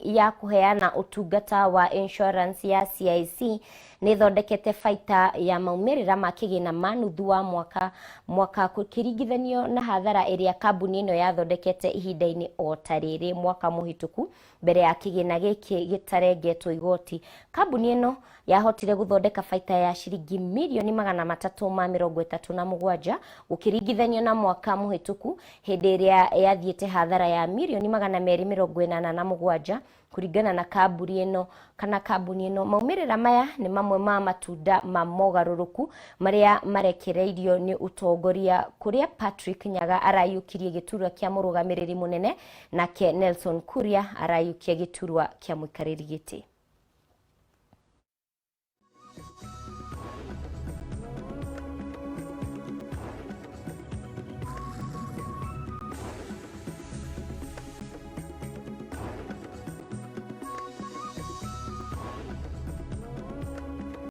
ya kuheana utungata wa insurance ya CIC nithondekete baita ya maumirira ma kigina ma nuthu wa mwaka kukiringithanio na hathara iria kambuni ino yathondekete ihinda-ini o tariri mwaka muhituku mbere ya kigina giki gitarengetwo igoti. Kambuni ino yahotire guthondeka baita ya ciringi mirioni 337 ukiringithanio na mwaka muhituku hindi iria yathiete hathara ya mirioni 287 kuringana na kambuni ino. Maumirira maya ni mamwe ma matunda ma mogaruruku maria marekereirio ni utongoria kuria Patrick Nyaga arayukirie giturwa kia murugamiriri munene nake Nelson Kuria arayukia giturwa kia muikariri giti.